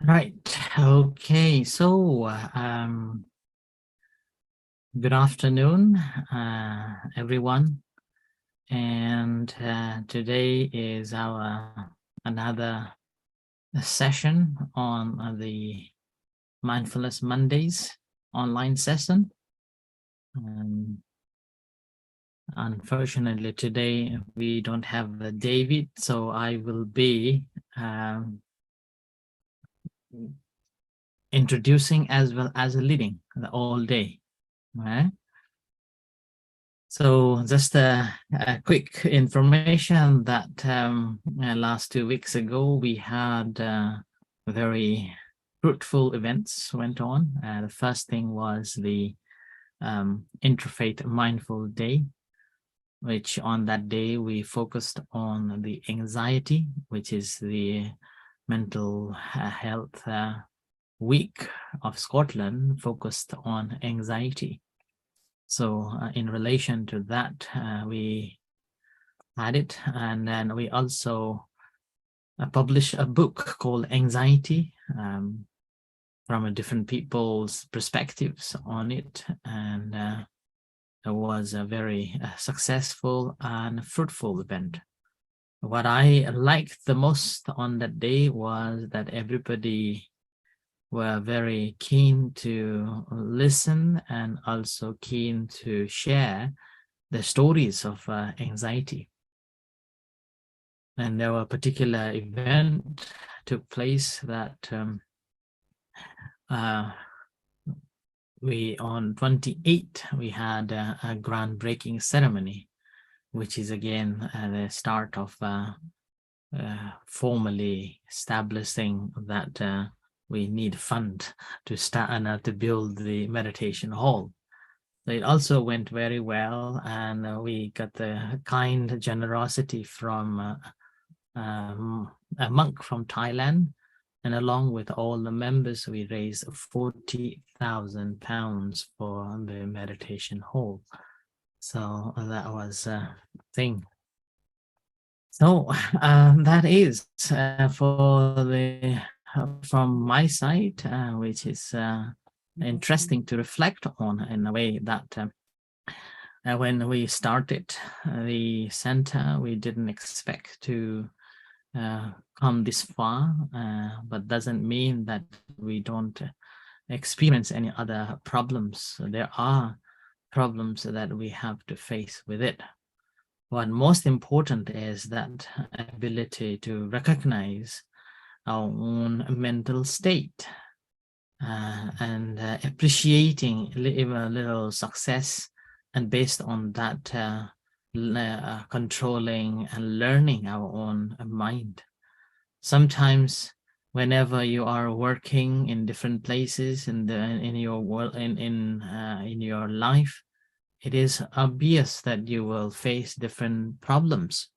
Right. Okay. So, good afternoon, everyone. And today is our another session on the Mindfulness Mondays online session. Unfortunately, today we don't have David, so I will be um, introducing as well as leading the all day. Right? So just a quick information that last 2 weeks ago we had very fruitful events went on. The first thing was the Interfaith Mindful Day, which on that day we focused on the anxiety, which is the mental health week of Scotland focused on anxiety. So in relation to that, we had it. And then we also published a book called Anxiety from a different people's perspectives on it. And it was a very successful and fruitful event. What I liked the most on that day was that everybody were very keen to listen and also keen to share the stories of anxiety. And there were a particular event took place that we on 28 we had a groundbreaking ceremony, which is again the start of formally establishing that we need fund to start and to build the meditation hall. So it also went very well, and we got the kind generosity from a monk from Thailand, and along with all the members, we raised £40,000 for the meditation hall. So that was a thing. So that is for the from my side, which is interesting to reflect on in a way that when we started the center, we didn't expect to come this far, but doesn't mean that we don't experience any other problems. There are problems that we have to face with it. What most important is that ability to recognize our own mental state and appreciating even a little success, and based on that controlling and learning our own mind. Sometimes whenever you are working in different places in your world, in your life, it is obvious that you will face different problems.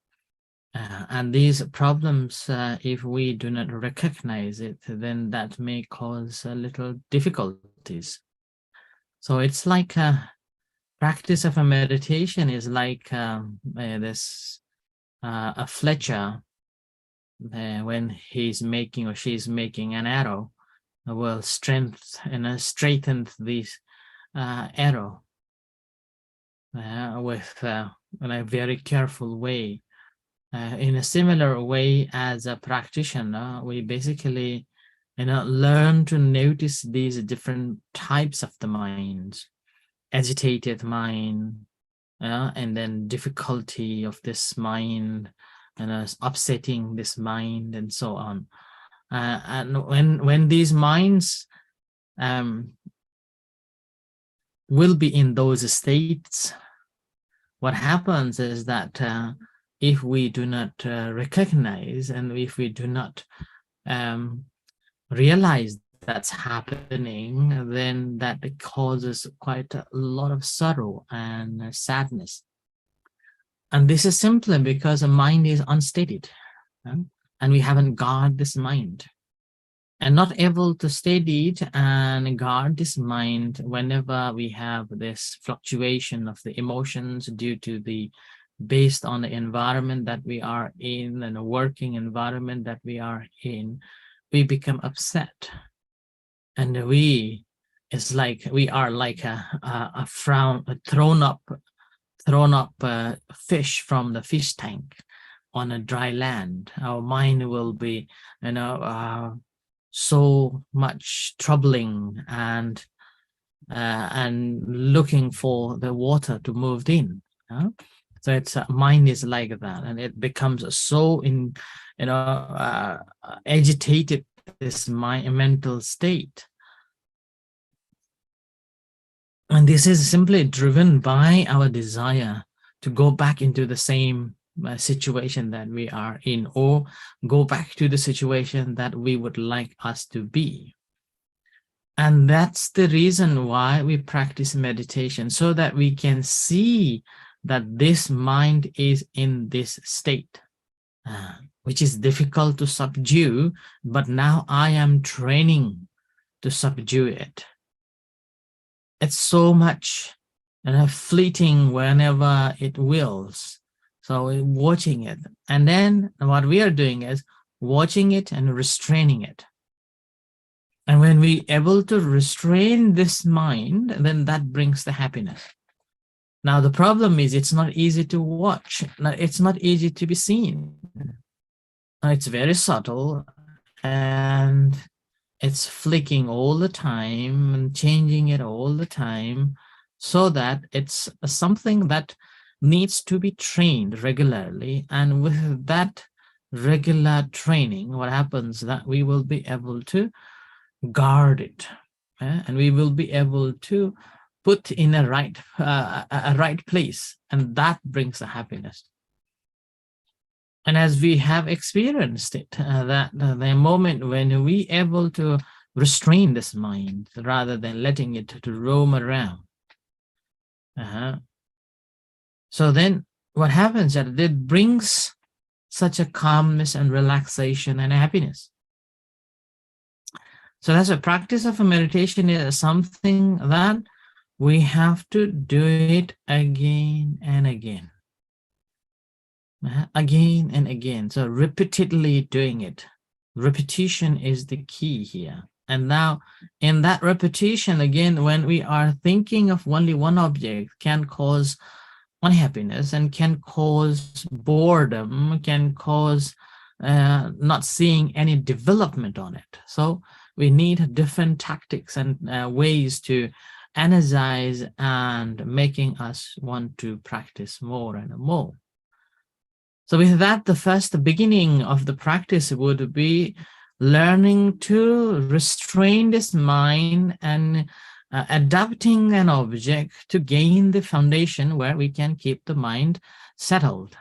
And these problems, if we do not recognize it, then that may cause a little difficulties. So it's like a practice of a meditation is like this a Fletcher, when he's making or she's making an arrow, will straighten this arrow with in a very careful way. In a similar way, as a practitioner, we basically learn to notice these different types of the mind: agitated mind, and then difficulty of this mind, and upsetting this mind, and so on. And when these minds will be in those states, what happens is that if we do not recognize, and if we do not realize that's happening, then that causes quite a lot of sorrow and sadness. And this is simply because the mind is unsteadied, and we haven't guarded this mind, and not able to steady it and guard this mind whenever we have this fluctuation of the emotions due to the based on the environment that we are in and a working environment that we are in. we become upset, and it's like we are like a thrown up fish from the fish tank on a dry land. Our mind will be, so much troubling and looking for the water to move in. So it's mind is like that, and it becomes so agitated, this mental state. And this is simply driven by our desire to go back into the same situation that we are in, or go back to the situation that we would like us to be. And that's the reason why we practice meditation, so that we can see that this mind is in this state, which is difficult to subdue, but now I am training to subdue it. It's so much fleeting whenever it wills. So we're watching it. And then what we are doing is watching it and restraining it. And when we're able to restrain this mind, then that brings the happiness. Now, the problem is it's not easy to watch. It's not easy to be seen. It's very subtle, and it's flicking all the time and changing it all the time, so that it's something that needs to be trained regularly. And with that regular training, what happens that we will be able to guard it, and we will be able to put in a right place, and that brings the happiness. And as we have experienced it, that the moment when we able to restrain this mind rather than letting it to roam around, so then what happens that it brings such a calmness and relaxation and happiness. So that's a practice of a meditation is something that we have to do it again and again. Again and again. So repeatedly doing it. Repetition is the key here. And now in that repetition, again, when we are thinking of only one object, can cause unhappiness and can cause boredom, can cause not seeing any development on it. So we need different tactics and ways to energize and making us want to practice more and more. So with that, the beginning of the practice would be learning to restrain this mind and adapting an object to gain the foundation where we can keep the mind settled.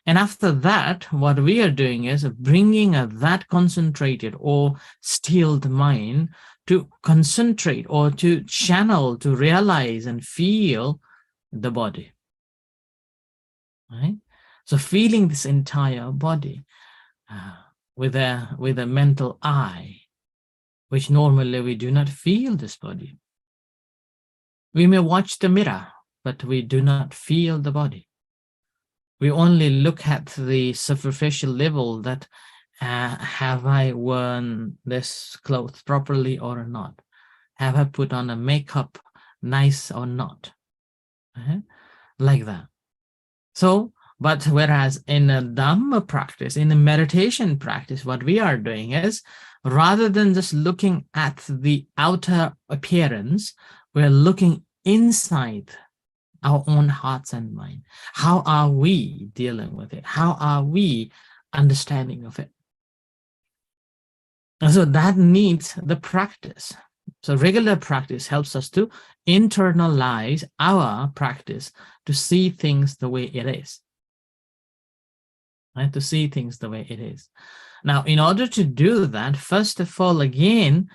And after that, what we are doing is bringing that concentrated or stilled mind to concentrate or to channel, to realize and feel the body. Right? So feeling this entire body with a mental eye, which normally we do not feel this body. We may watch the mirror, but we do not feel the body. We only look at the superficial level that have I worn this clothes properly or not? Have I put on a makeup nice or not? Like that. So, but whereas in a Dhamma practice, in a meditation practice, what we are doing is, rather than just looking at the outer appearance, we're looking inside our own hearts and mind. How are we dealing with it? How are we understanding of it? And so that needs the practice. So regular practice helps us to internalize our practice, to see things the way it is. Right? To see things the way it is. Now, in order to do that, first of all, again,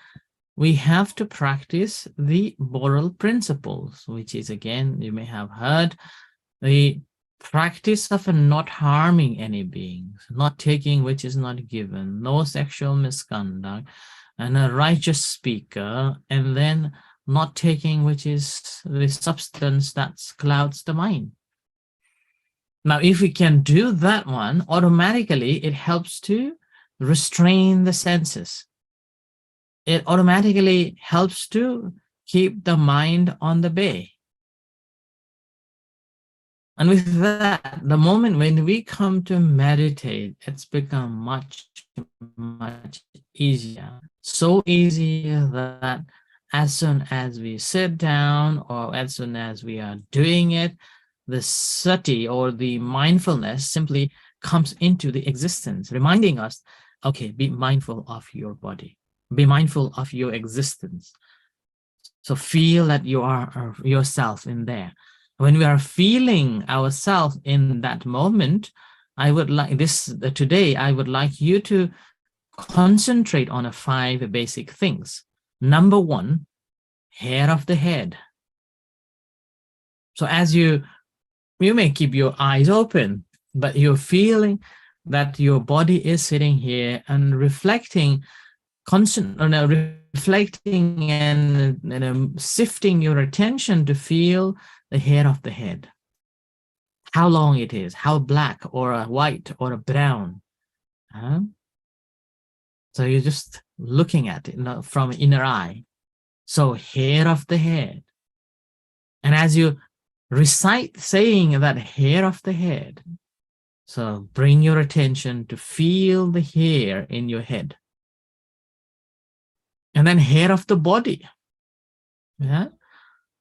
we have to practice the moral principles, which is, again, you may have heard, the practice of not harming any beings, not taking which is not given, no sexual misconduct, and a righteous speaker, and then not taking which is the substance that clouds the mind. Now, if we can do that one, automatically it helps to restrain the senses. It automatically helps to keep the mind on the bay. And with that, the moment when we come to meditate, it's become much, much easier. So easy that as soon as we sit down or as soon as we are doing it, the sati or the mindfulness simply comes into the existence, reminding us, okay, be mindful of your body, be mindful of your existence. So feel that you are yourself in there. When we are feeling ourselves in that moment, I would like today, I would like you to concentrate on 5 basic things. Number 1, hair of the head. So as you may keep your eyes open, but you're feeling that your body is sitting here and reflecting, reflecting and shifting your attention to feel the hair of the head. How long it is, how black or a white or a brown. So you're just looking at it from inner eye. So hair of the head. And as you recite saying that hair of the head, so bring your attention to feel the hair in your head. And then hair of the body. Yeah.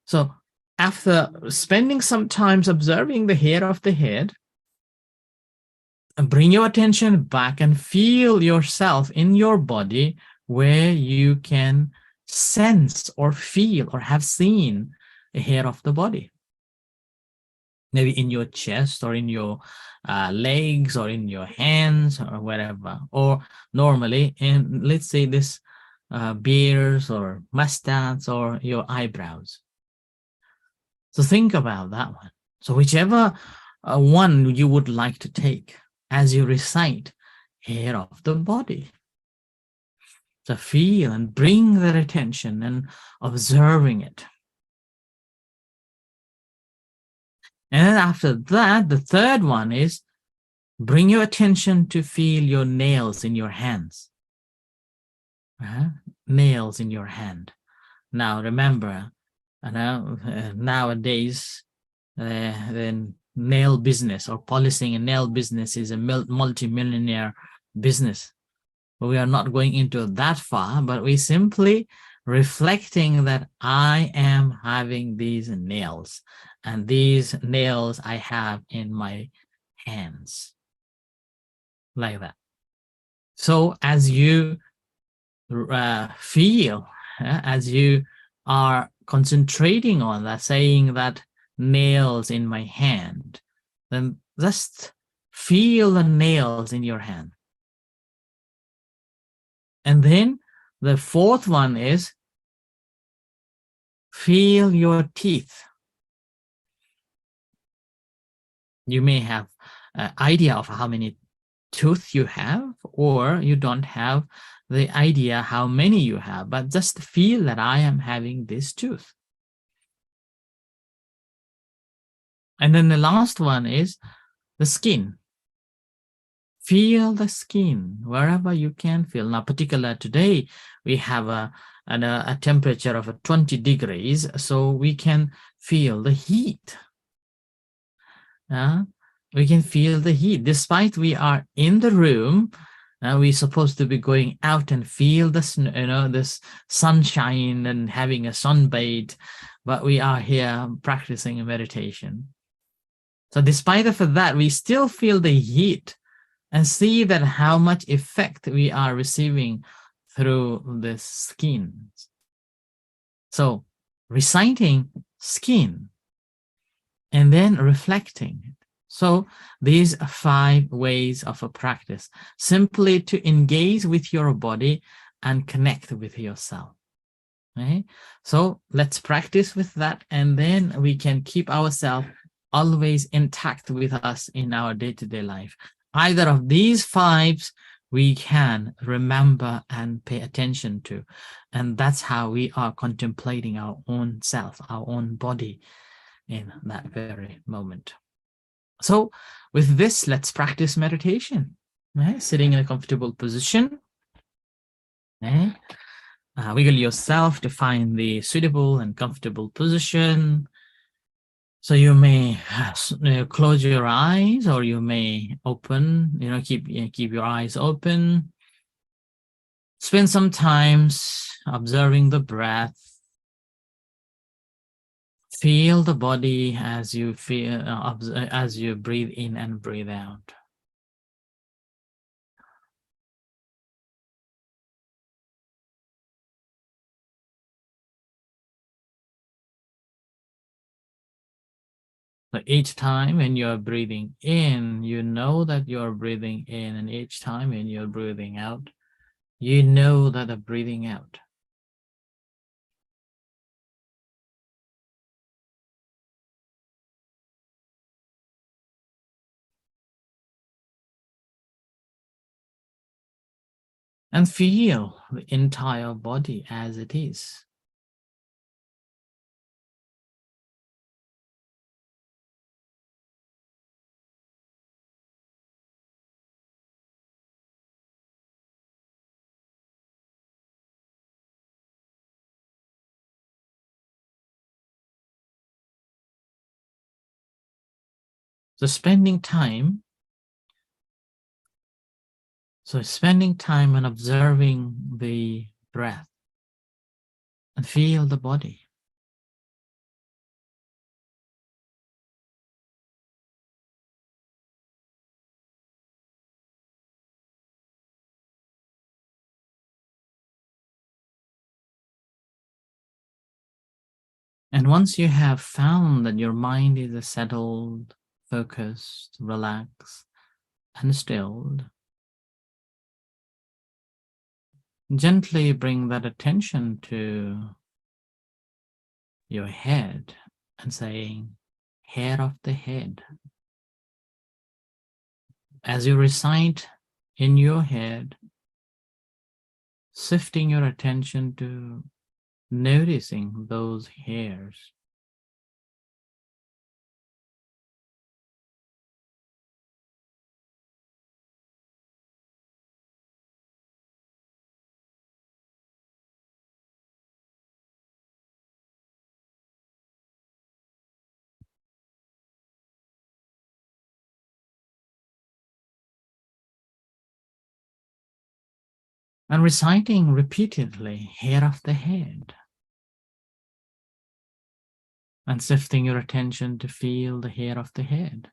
So after spending some time observing the hair of the head, bring your attention back and feel yourself in your body where you can sense or feel or have seen the hair of the body. Maybe in your chest or in your legs or in your hands or wherever. Or normally in, let's say, this beards or mustache or your eyebrows. So think about that one. So whichever one you would like to take as you recite hair of the body. So feel and bring that attention and observing it. And then after that, the third one is bring your attention to feel your nails in your hands. Nails in your hand. Now remember, nowadays, the nail business or polishing a nail business is a multi-millionaire business. But we are not going into that far, but we simply reflecting that I am having these nails, and these nails I have in my hands, like that. So as you feel, as you are concentrating on that, saying that nails in my hand, then just feel the nails in your hand. And then the fourth one is feel your teeth. You may have an idea of how many teeth you have, or you don't have the idea how many you have, but just feel that I am having this tooth. And then the last one is the skin. Feel the skin wherever you can feel. Now, particular today, we have a temperature of 20 degrees, so we can feel the heat. We can feel the heat. Despite we are in the room, we're supposed to be going out and feel this, this sunshine and having a sunbathe, but we are here practicing a meditation. So despite of that, we still feel the heat and see that how much effect we are receiving through the skin. So reciting skin and then reflecting. So these are 5 ways of a practice, simply to engage with your body and connect with yourself. Okay? So let's practice with that, and then we can keep ourselves always intact with us in our day-to-day life. Either of these 5 we can remember and pay attention to, and that's how we are contemplating our own self, our own body in that very moment. So with this, let's practice meditation. Sitting in a comfortable position. Wiggle yourself to find the suitable and comfortable position. So you may close your eyes, or you may open, keep your eyes open. Spend some time observing the breath. Feel the body as you breathe in and breathe out. So each time when you're breathing in, you know that you're breathing in, and each time when you're breathing out, you know that you're breathing out. And feel the entire body as it is. So spending time on observing the breath and feel the body. And once you have found that your mind is settled, focused, relaxed, and stilled, gently bring that attention to your head and saying, hair of the head. As you recite in your head, shifting your attention to noticing those hairs. And reciting repeatedly, hair of the head. And shifting your attention to feel the hair of the head.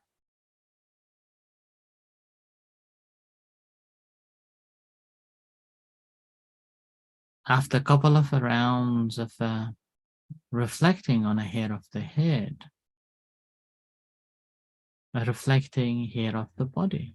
After a couple of rounds of reflecting on a hair of the head, reflecting hair of the body.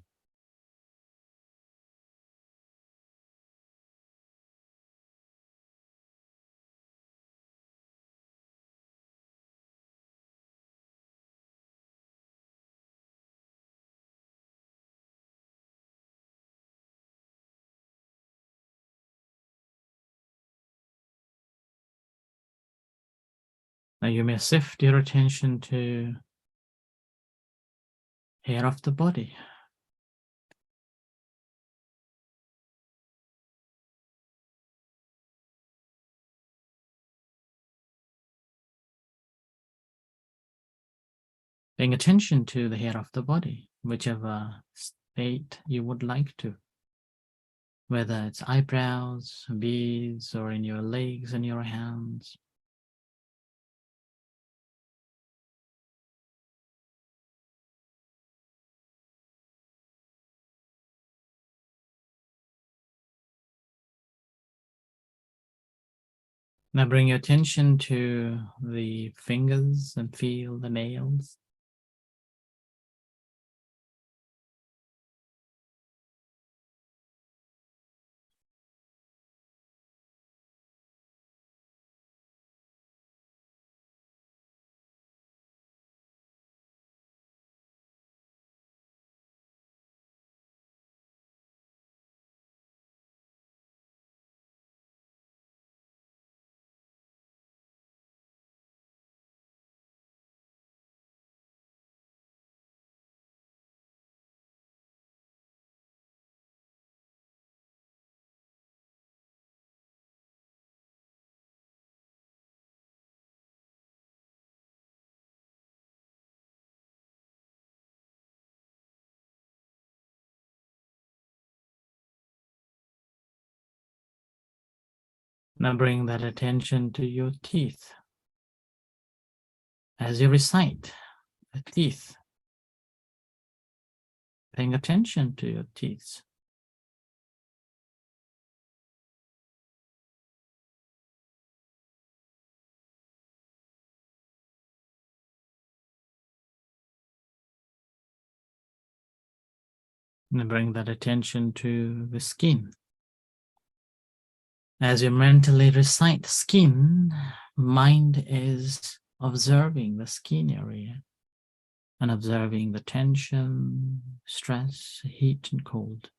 Now you may shift your attention to hair of the body. Paying attention to the hair of the body, whichever state you would like to. Whether it's eyebrows, beads, or in your legs and your hands. Now bring your attention to the fingers and feel the nails. Now bring that attention to your teeth. As you recite the teeth, paying attention to your teeth. And bring that attention to the skin. As you mentally recite skin, mind is observing the skin area and observing the tension, stress, heat, and cold.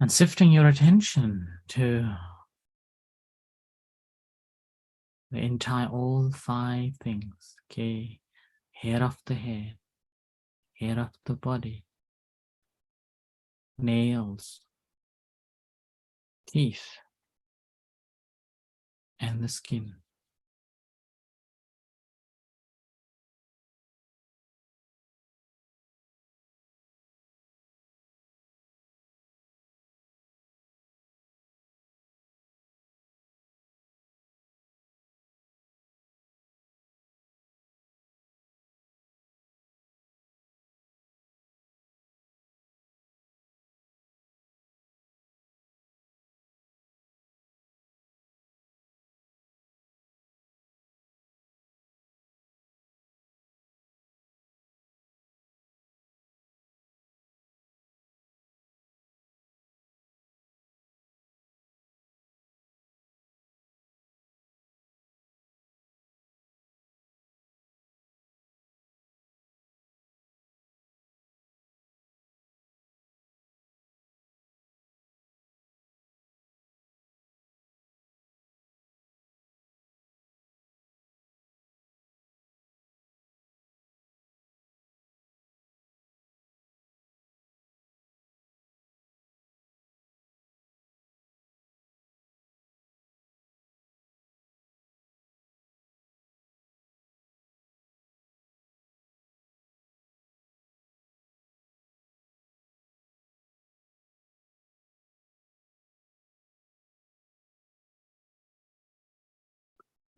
And shifting your attention to the entire, all 5 things, okay? Hair of the head, hair of the body, nails, teeth, and the skin.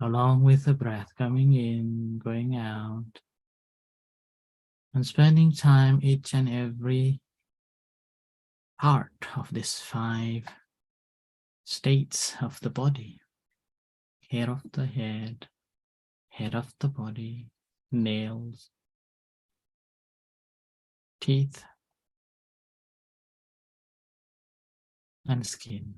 Along with the breath coming in, going out, and spending time each and every part of these 5 states of the body. Hair of the head, hair of the body, nails, teeth, and skin.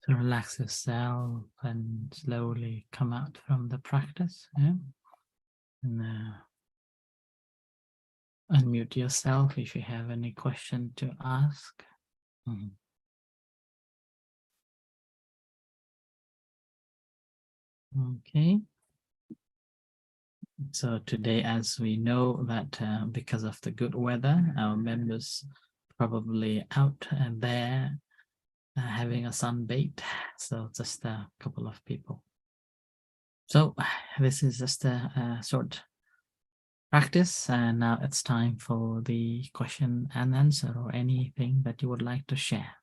So relax yourself and slowly come out from the practice. Yeah? And unmute yourself if you have any question to ask. Okay. So today, as we know that because of the good weather, our members probably out and there having a sunbathe. So just a couple of people. So this is just a short practice, and now it's time for the question and answer or anything that you would like to share.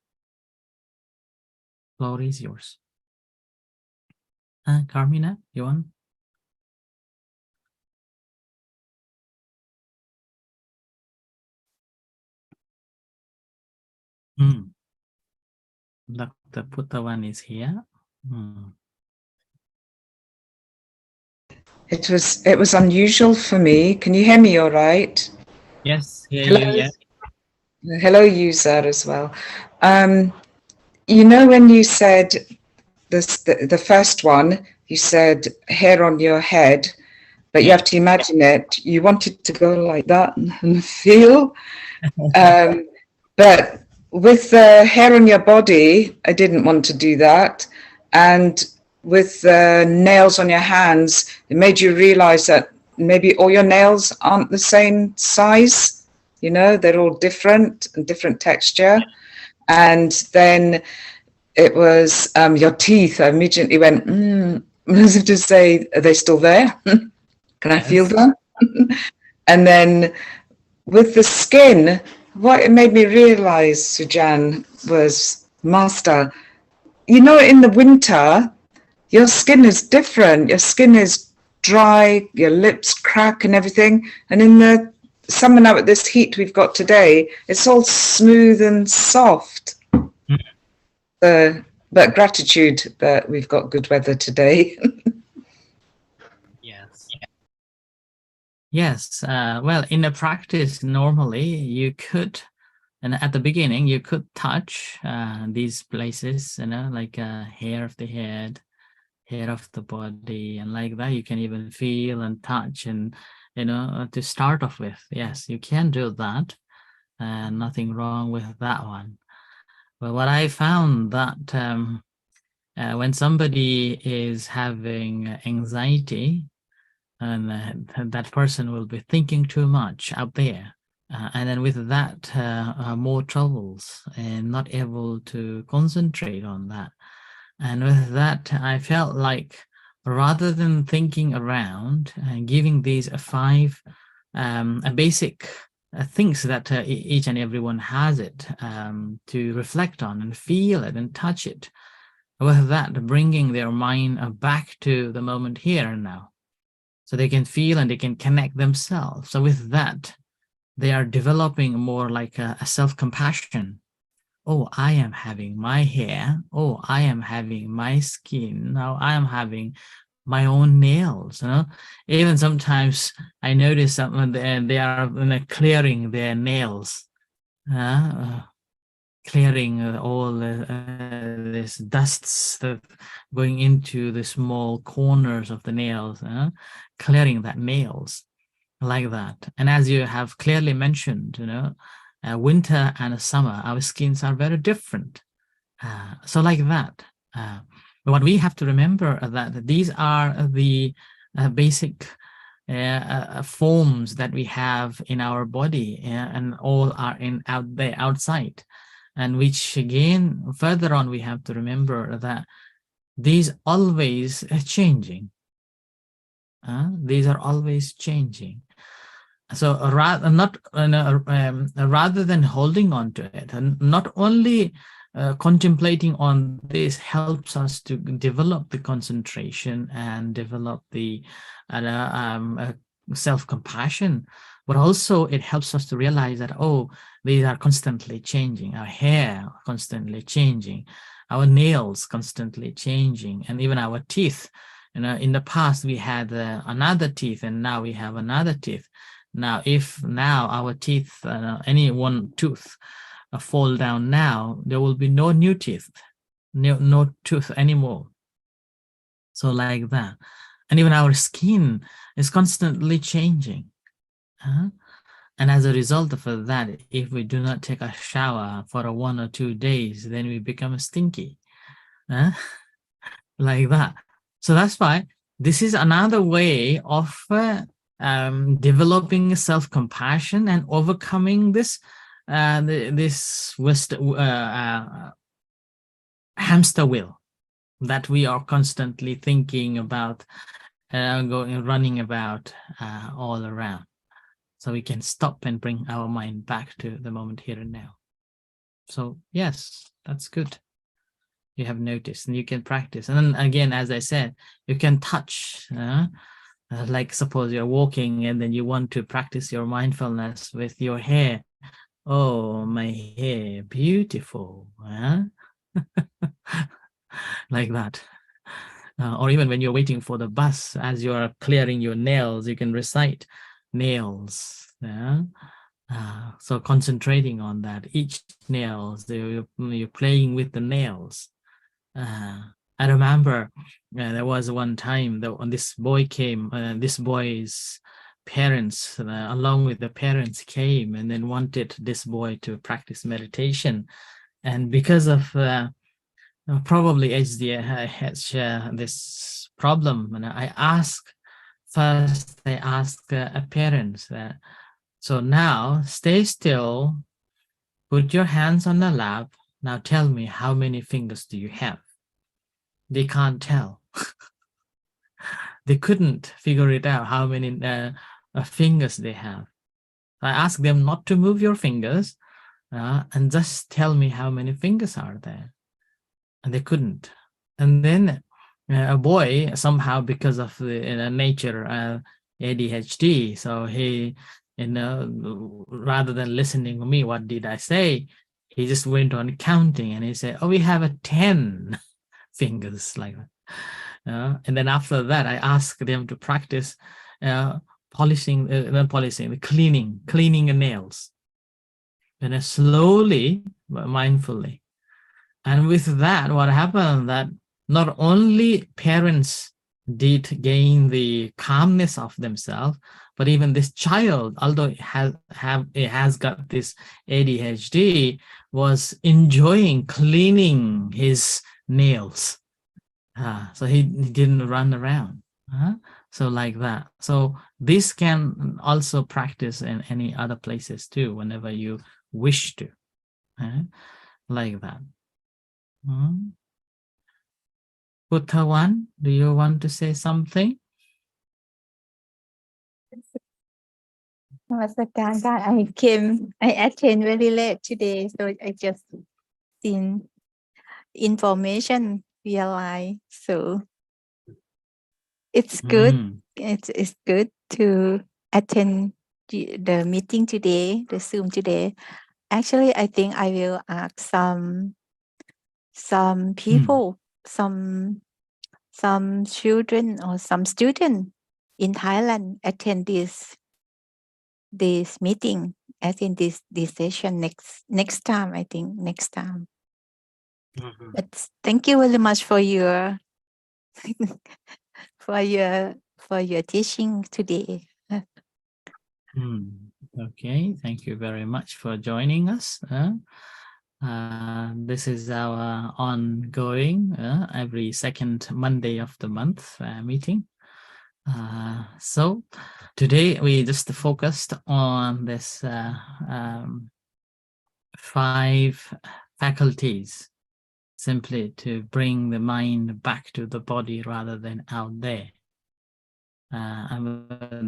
Floor is yours. Carmina, you want? Dr. Putawan is here. It was unusual for me. Can you hear me all right? Yes, hear Hello. you, yeah. Hello, user as well. You know, when you said this, the first one, you said hair on your head, but you have to imagine it. You wanted to go like that and feel. But with the hair on your body, I didn't want to do that. And with the nails on your hands, it made you realize that maybe all your nails aren't the same size. You know, they're all different and different texture. And then it was your teeth. I immediately went, as if to say, are they still there? Can I feel them? And then with the skin, what it made me realize, Sujan, was, Master, you know, in the winter, your skin is different. Your skin is dry, your lips crack and everything. And in the summer now, at this heat we've got today, it's all smooth and soft. But gratitude that we've got good weather today. Yes. Yes. Well, in the practice, normally you could, and at the beginning, you could touch these places, you know, like hair of the head, hair of the body, and like that. You can even feel and touch, and you know, to start off with, yes, you can do that. Nothing wrong with that one. But what I found that when somebody is having anxiety, and that person will be thinking too much out there. And then with that, more troubles and not able to concentrate on that. And with that, I felt like rather than thinking around and giving these five basic things that each and everyone has it to reflect on and feel it and touch it, with that, bringing their mind back to the moment here and now. So they can feel and they can connect themselves. So with that, they are developing more like a self-compassion. Oh, I am having my hair. Oh, I am having my skin. Now I am having my own nails. You know, even sometimes I notice that when they are clearing their nails, clearing all this dusts that going into the small corners of the nails, clearing that nails like that. And as you have clearly mentioned, you know, winter and summer, our skins are very different. So like that. What we have to remember that these are the basic forms that we have in our body, and all are out there outside. And which again, further on, we have to remember that these always changing. These are always changing. So rather than holding on to it, and not only contemplating on this helps us to develop the concentration and develop the self-compassion, but also it helps us to realize that, oh, these are constantly changing. Our hair constantly changing, our nails constantly changing, and even our teeth. You know, in the past we had another teeth, and now we have another teeth. Now, if now our teeth, any one tooth fall down now, there will be no new teeth. no tooth anymore. So like that. And even our skin is constantly changing. And as a result of that, if we do not take a shower for 1 or 2 days, then we become stinky. Like that. So that's why this is another way of developing self-compassion and overcoming this hamster wheel that we are constantly thinking about, running about all around. So we can stop and bring our mind back to the moment here and now. So yes, that's good. You have noticed, and you can practice. And then again, as I said, you can touch. Like suppose you're walking and then you want to practice your mindfulness with your hair. Oh, my hair, beautiful. Like that. Or even when you're waiting for the bus, as you're clearing your nails, you can recite nails. So concentrating on that, each nails, you're playing with the nails. I remember there was one time that when this boy came, this boy's parents, along with the parents, came and then wanted this boy to practice meditation. And because of probably HDH has this problem, and I asked a parent, so now stay still, put your hands on the lap. Now tell me, how many fingers do you have? They can't tell. They couldn't figure it out how many fingers they have. I asked them not to move your fingers and just tell me how many fingers are there. And they couldn't. And then a boy, somehow because of the nature ADHD, so he, rather than listening to me, what did I say? He just went on counting and he said, oh, we have 10 fingers, like that. And then after that, I asked them to practice cleaning the nails. And slowly, but mindfully. And with that, what happened that not only parents did gain the calmness of themselves, but even this child, although it has got this ADHD, was enjoying cleaning his nails. So he didn't run around. So like that. So this can also practice in any other places too, whenever you wish to. Like that. Buddhawan, do you want to say something? I attend very late today, so I just seen information realize. So it's good. It's good to attend the meeting today, the Zoom today. Actually, I think I will ask some people, some children or some students in Thailand attend this meeting, as in this session next time. I think next time. But thank you very much for your for your teaching today. Okay, thank you very much for joining us. This is our ongoing every second Monday of the month meeting. So today we just focused on this 5 faculties, simply to bring the mind back to the body rather than out there.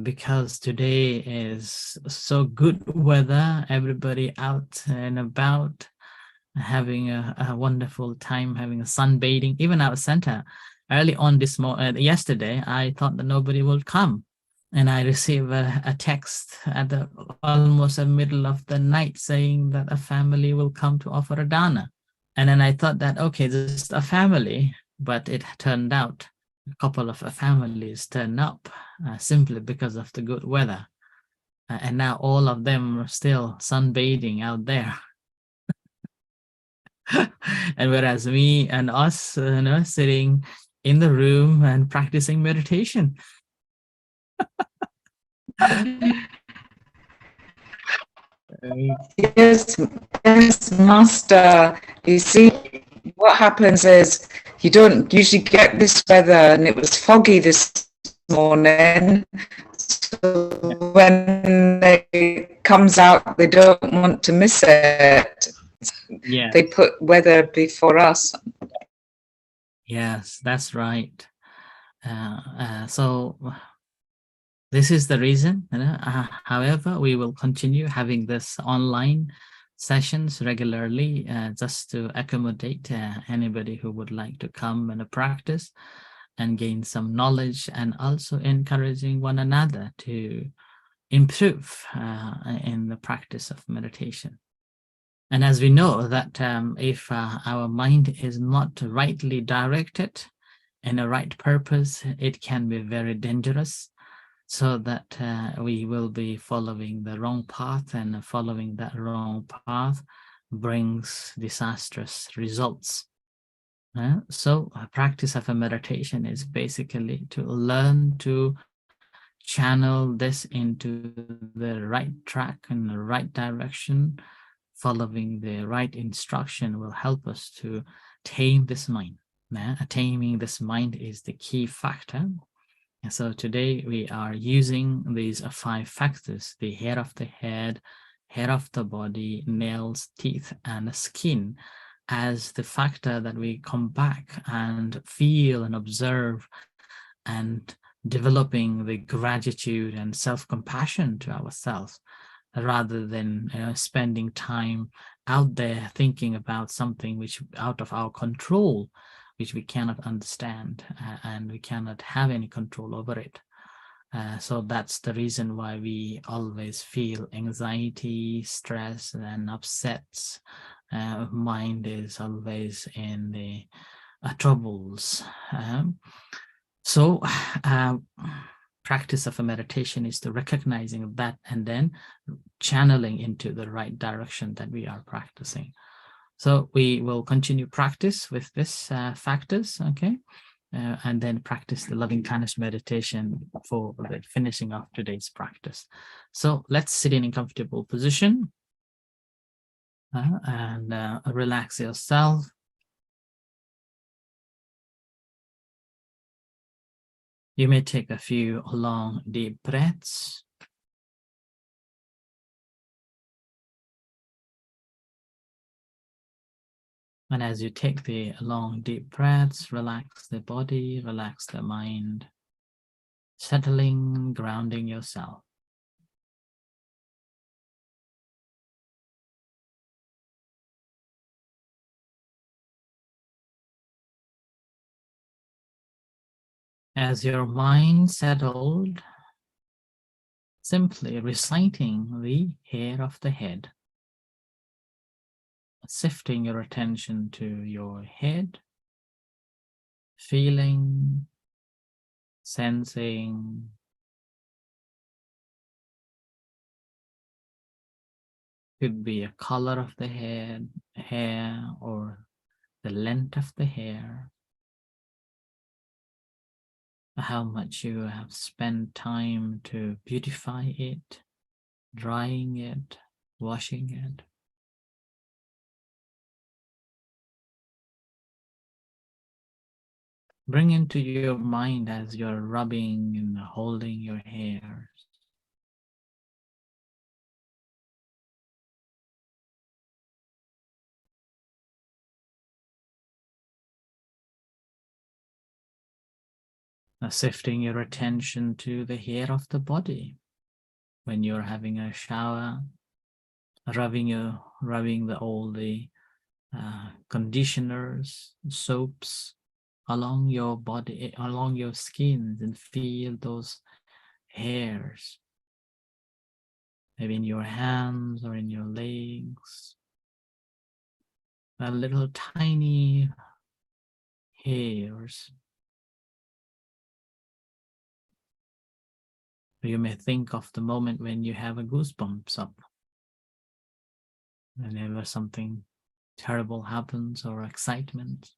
Because today is so good weather, everybody out and about, having a wonderful time, having a sunbathing. Even our center, early on yesterday, I thought that nobody will come. And I received a text at almost the middle of the night saying that a family will come to offer a dana. And then I thought that, okay, just a family, but it turned out a couple of families turned up simply because of the good weather. And now all of them are still sunbathing out there. And whereas me and us, sitting in the room and practicing meditation. Yes, yes, Master. You see, what happens is you don't usually get this weather, and it was foggy this morning. So when it comes out, they don't want to miss it. Yeah. They put weather before us. Yes, that's right. So this is the reason. However, we will continue having this online sessions regularly, just to accommodate anybody who would like to come and practice and gain some knowledge, and also encouraging one another to improve in the practice of meditation. And as we know that if our mind is not rightly directed in a right purpose, it can be very dangerous, so that we will be following the wrong path, and following that wrong path brings disastrous results. So a practice of a meditation is basically to learn to channel this into the right track and the right direction. Following the right instruction will help us to tame this mind. Taming this mind is the key factor. And so today we are using these 5 factors: the hair of the head, hair of the body, nails, teeth, and skin, as the factor that we come back and feel and observe, and developing the gratitude and self-compassion to ourselves, rather than spending time out there thinking about something which out of our control, which we cannot understand, and we cannot have any control over it. So that's the reason why we always feel anxiety, stress, and upsets. Mind is always in the troubles. So practice of a meditation is to recognizing that, and then channeling into the right direction that we are practicing. So we will continue practice with this factors, okay? And then practice the loving kindness meditation for the finishing of today's practice. So let's sit in a comfortable position and relax yourself. You may take a few long, deep breaths. And as you take the long, deep breaths, relax the body, relax the mind, settling, grounding yourself. As your mind settled, simply reciting the hair of the head, shifting your attention to your head, feeling, sensing, could be a color of the hair or the length of the hair, how much you have spent time to beautify it, drying it, washing it. Bring into your mind as you're rubbing and holding your hair. Shifting your attention to the hair of the body. When you're having a shower, rubbing all the conditioners, soaps along your body, along your skin, and feel those hairs, maybe in your hands or in your legs, little tiny hairs. You may think of the moment when you have a goosebumps up, whenever something terrible happens or excitement.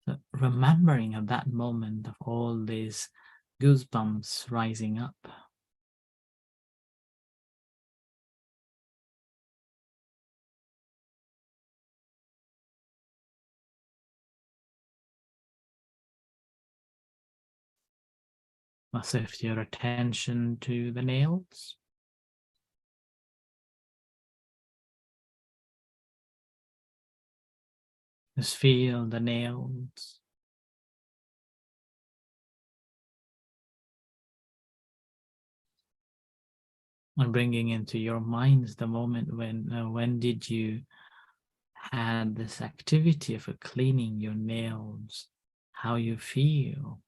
So remembering at that moment of all these goosebumps rising up. Must shift your attention to the nails. Just feel the nails. And bringing into your minds the moment when did you had this activity of cleaning your nails, how you feel.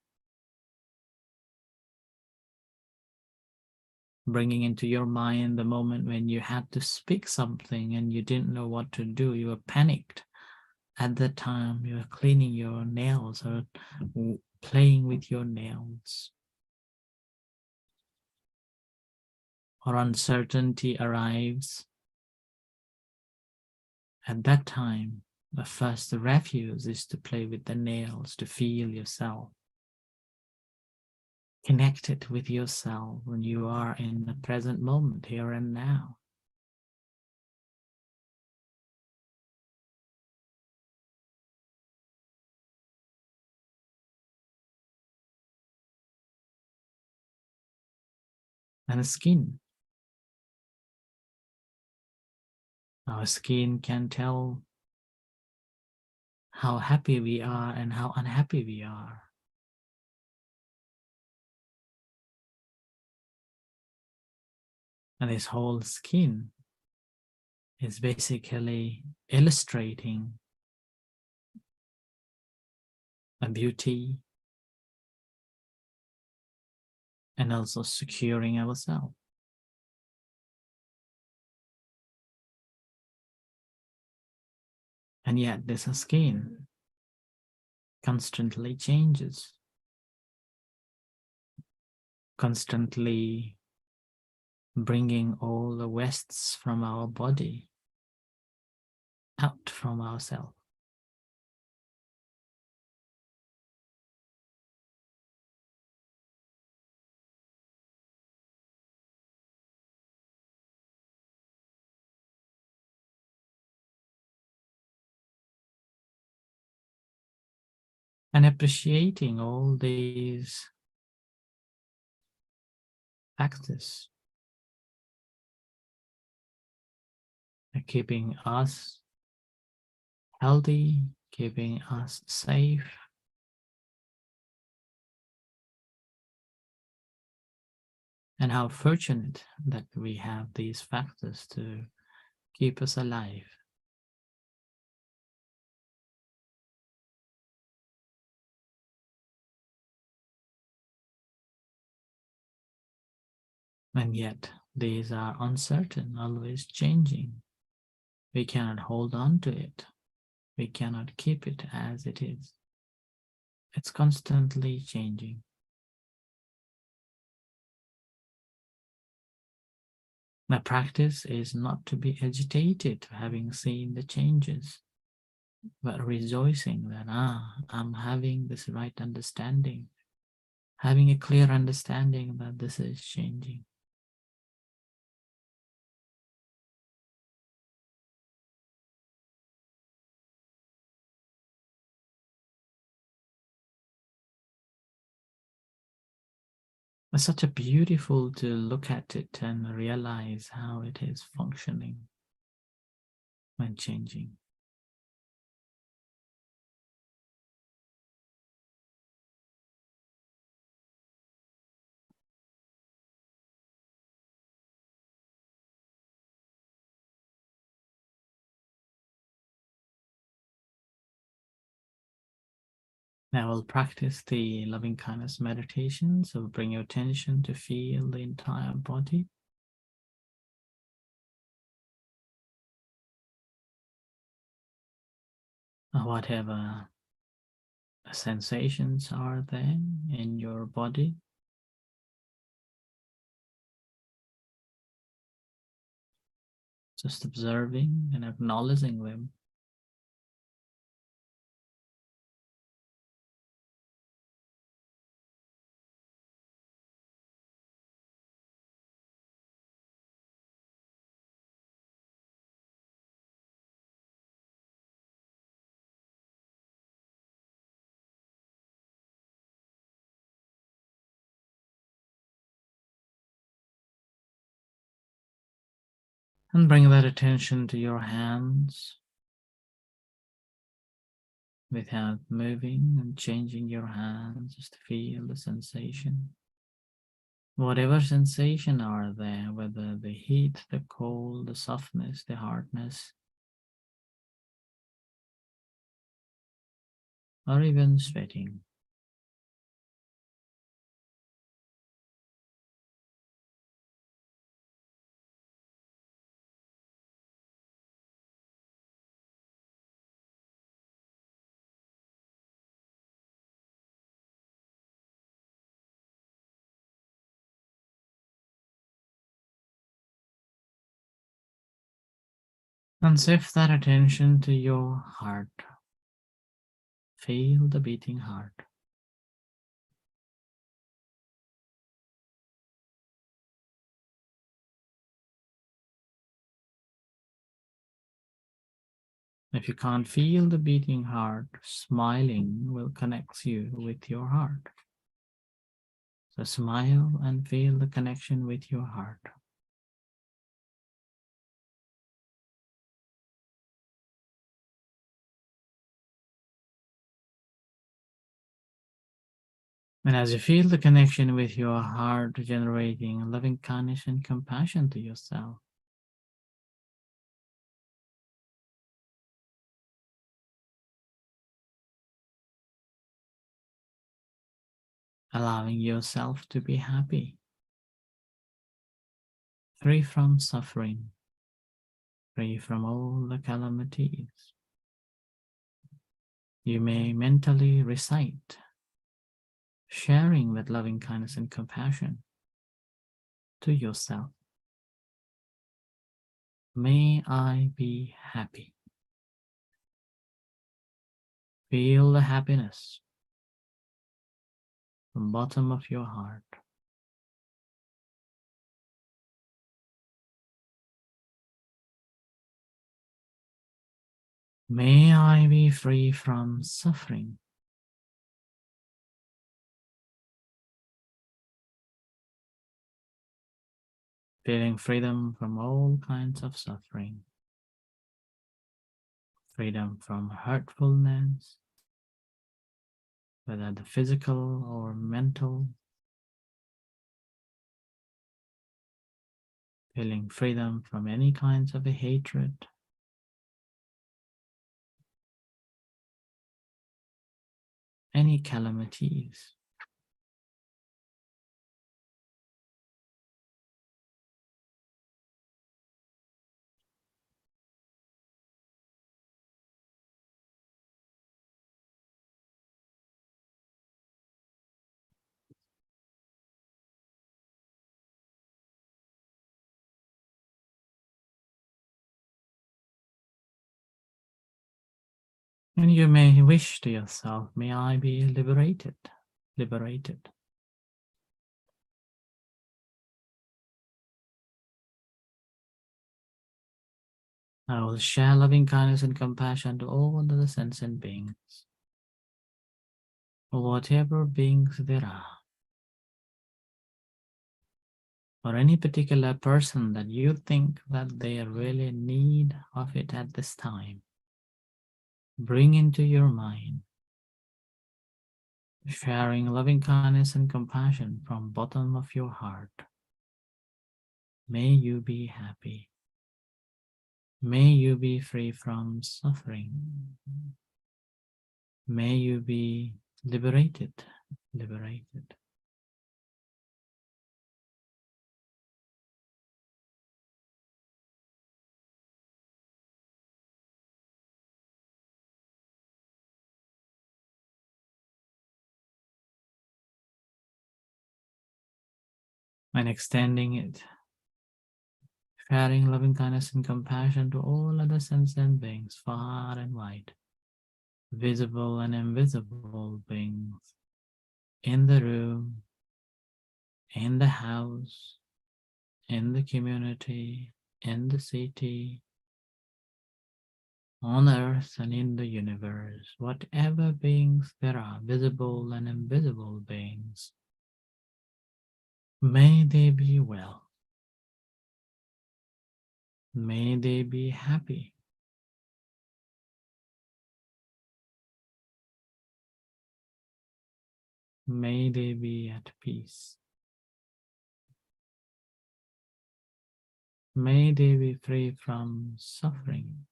Bringing into your mind the moment when you had to speak something and you didn't know what to do, you were panicked. At the time you were cleaning your nails or playing with your nails. Or uncertainty arrives. At that time, the first refuge is to play with the nails, to feel yourself. Connected with yourself when you are in the present moment, here and now. And the skin. Our skin can tell how happy we are and how unhappy we are. And this whole skin is basically illustrating a beauty and also securing ourselves. And yet this skin constantly changes, constantly bringing all the wastes from our body out from ourselves. And appreciating all these factors are keeping us healthy, keeping us safe, and how fortunate that we have these factors to keep us alive. And yet these are uncertain, always changing. We cannot hold on to it. We cannot keep it as it is. It's constantly changing. My practice is not to be agitated having seen the changes, but rejoicing that I'm having this right understanding, having a clear understanding that this is changing. It's such a beautiful to look at it and realize how it is functioning when changing. Now we'll practice the loving kindness meditation. So bring your attention to feel the entire body. Whatever sensations are there in your body. just observing and acknowledging them. And bring that attention to your hands without moving and changing your hands. Just feel the sensation. Whatever sensation are there, whether the heat, the cold, the softness, the hardness, or even sweating. And shift that attention to your heart. Feel the beating heart. If you can't feel the beating heart, smiling will connect you with your heart. So smile and feel the connection with your heart. And as you feel the connection with your heart, generating loving kindness and compassion to yourself, allowing yourself to be happy, free from suffering, free from all the calamities. You may mentally recite, sharing that loving kindness and compassion to yourself. May I be happy. Feel the happiness from the bottom of your heart. May I be free from suffering. Feeling freedom from all kinds of suffering. Freedom from hurtfulness, whether the physical or mental. Feeling freedom from any kinds of hatred. Any calamities. And you may wish to yourself, may I be liberated, liberated. I will share loving kindness and compassion to all the sentient beings, or whatever beings there are, or any particular person that you think that they are really in need of it at this time. Bring into your mind, sharing loving kindness and compassion from bottom of your heart. May you be happy. May you be free from suffering. May you be liberated, liberated. And extending it, sharing loving kindness and compassion to all other sentient beings, far and wide, visible and invisible beings, in the room, in the house, in the community, in the city, on earth and in the universe, whatever beings there are, visible and invisible beings, may they be well. May they be happy. May they be at peace. May they be free from suffering.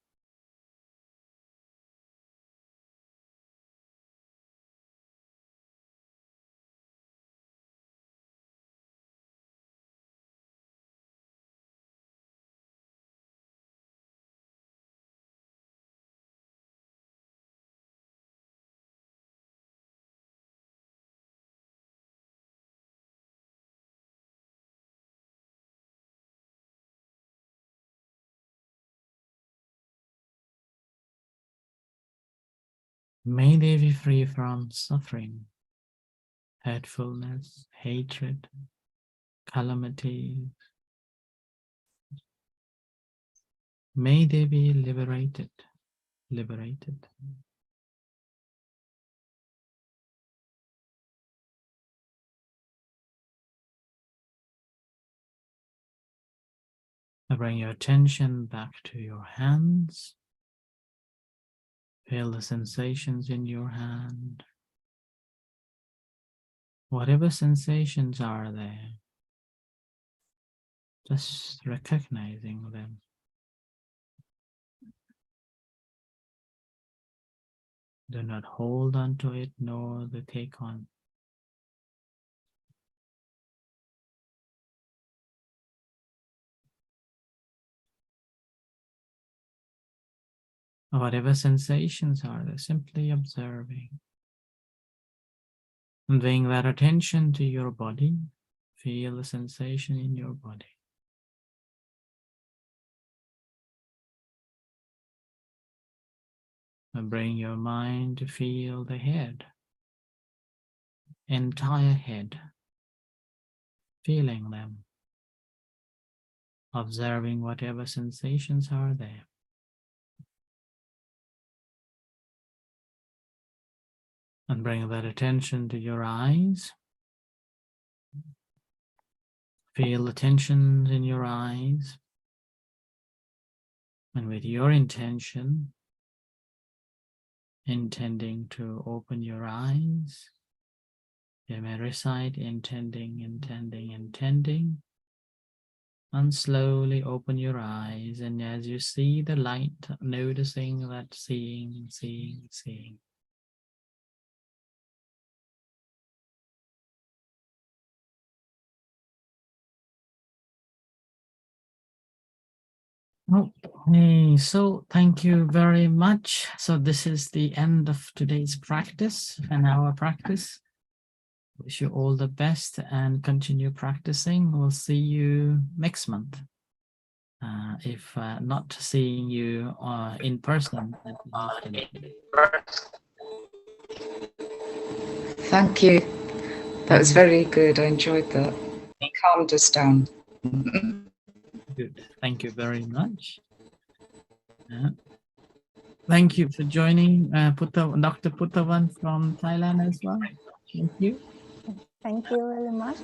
May they be free from suffering, hurtfulness, hatred, calamity. May they be liberated. Bring your attention back to your hands. Feel the sensations in your hand. Whatever sensations are there, just recognizing them. Do not hold on to it, nor the take on. Whatever sensations are there, simply observing. And bring that attention to your body. Feel the sensation in your body. And bring your mind to feel the head. Entire head. Feeling them. Observing whatever sensations are there. And bring that attention to your eyes. Feel the tensions in your eyes. And with your intention, intending to open your eyes, you may recite intending, and slowly open your eyes. And as you see the light, noticing that seeing. Okay, so thank you very much. So this is the end of today's practice and our practice. Wish you all the best and continue practicing. We'll see you next month. If not seeing you in person. Thank you. That was very good. I enjoyed that. It calmed us down. Good. Thank you very much. Thank you for joining, Dr. Puttavan from Thailand as well. Thank you. Thank you very much.